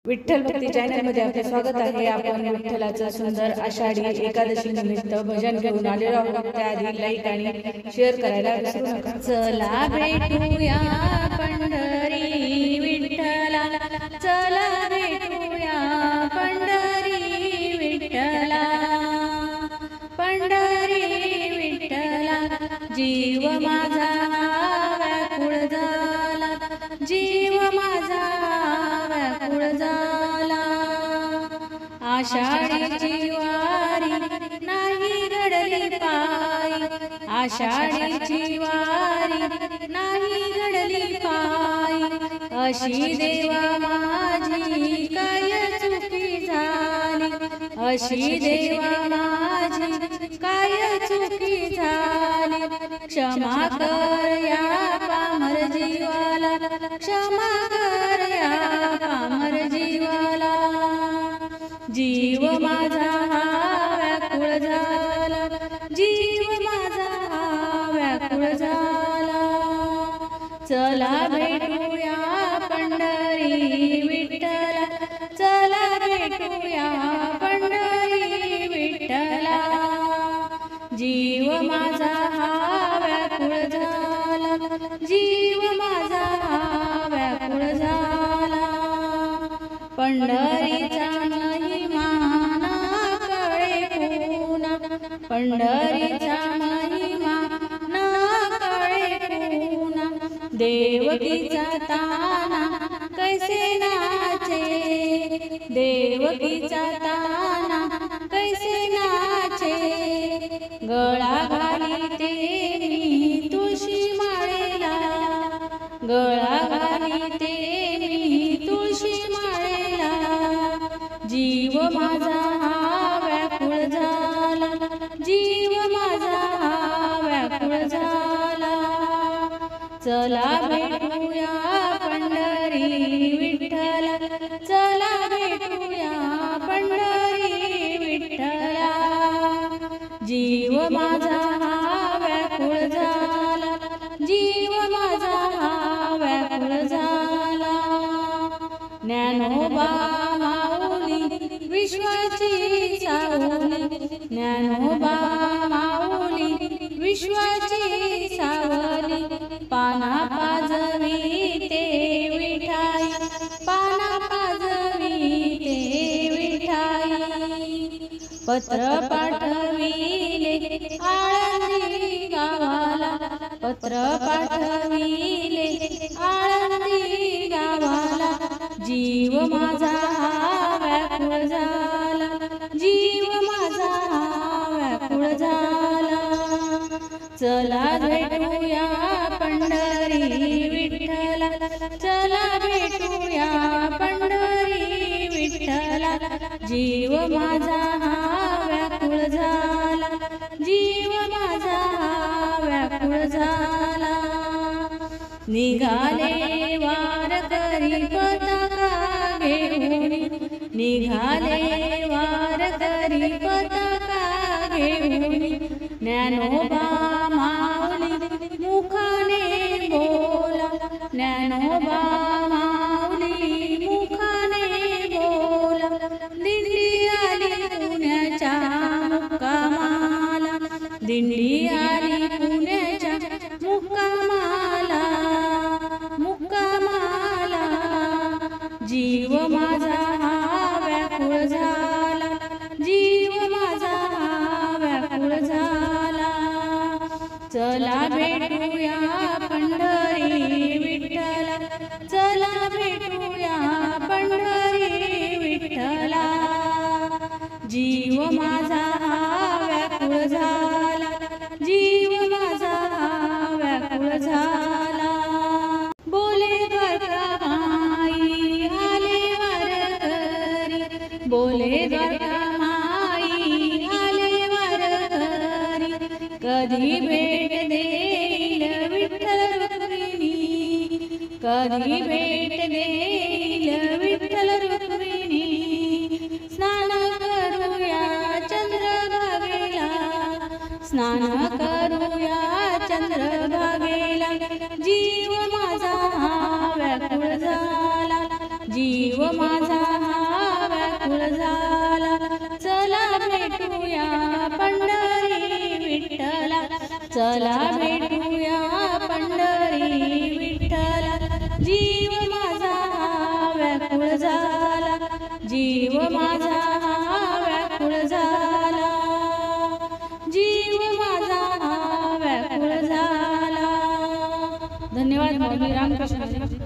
विठ्ठल भक्ती channel मध्ये आपले स्वागत आहे। आपण विठ्ठलाचं सुंदर आषाढी एकादशी निमित्त भजन घेऊन आलेलो आहोत। त्याआधी लाईक आणि शेअर करायला विसरू नका। चला भेटूया पंढरी विठ्ठला, चला भेटूया पंढरी विठ्ठला, पंढरी विठ्ठला। जीव माझा व्याकुळ झाला, जीव माझा व्याकुळ झाला। आषाढीची वारी नाही घडली पायी, आषाढीची वारी नाही घडली पायी। अशी देवा माझी काय चुकी झाली, अशी देवा माझी काय चुकी झाली। क्षमा कर या पामर जीवाला, क्षमा कर या पामर जीवाला। जीव माझा व्याकुळ झाला, जीव माझा व्याकुळ झाला। चला भेटूया पंढरी विठ्ठला, चला भेटूया पंढरी विठ्ठला। जीव माझा व्याकुळ झाला, जीव माझा व्याकुळ झाला। पंढरीचा महिमा ना कळे पुन्हा, पंढरीचा महिमा ना कळे पुन्हा। देवकीचा ताना कैसे नाचे, देवकीचा ताना कैसे नाचे। गळा घालीते मी तुळशी माळेला, गळा घालीते मी तुळशी माळेला। जीव माझा व्याकुळ झाला, जीव माझा व्याकुळ झाला। चला भेटूया पंढरी विठ्ठला, चला भेटूया पंढरी विठ्ठला। जीव माझा व्याकुळ झाला, जीव माझा व्याकुळ झाला। ज्ञानोबा माऊली विश्वाची सावली, ज्ञानोबा माऊली विश्वाची सावली। पाना पाजवी ते विठाई, पाना पाजवी ते विठाई। पत्र पाठविले आळंदी गावाला, पत्र पाठविले आळंदी गावाला। जीव माझा व्याकुळ झाला, जीव माझा व्याकुळ झाला। चला भेटूया पंढरी विठ्ठला, चला भेटूया पंढरी विठ्ठला। जीव माझा व्याकुळ झाला, जीव माझा व्याकुळ झाला। निघाले वारकरी पताका घेऊन, निघाले वारकरी पताका घेऊन। ज्ञानोबा माऊली मुखाने बोला, ज्ञानोबा माऊली मुखाने बोला। दिंडी आली पुण्याच्या मुक्कामाला, दिंडी आली पुण्याच्या मुक्कामाला, मुक्कामाला। जीव माझा व्याकुळ झाला, जीव माझा व्याकुळ झाला। चला भेटूया पंढरी विठ्ठला, चला भेटूया पंढरी विठ्ठला। जीव माझा व्याकुळ झाला, जीव माझा व्याकुळ झाला। बोले द्वारका माई आले वारकरी, बोले द्वारका माई आले वारकरी। कधी भेट देईल विठ्ठल रुक्मिणी, कधी भेट देईल विठ्ठल रुक्मिणी। स्नान करूया चंद्रभागेला, स्नान करूया चंद्रभागेला। जीव माझा व्याकुळ झाला, जीव माझा चला भेटूया पंढरी विठ्ठला जीव माझा व्याकुळ झाला जीव माझा व्याकुळ झाला जीव माझा व्याकुळ झाला. धन्यवाद. रामकृष्ण.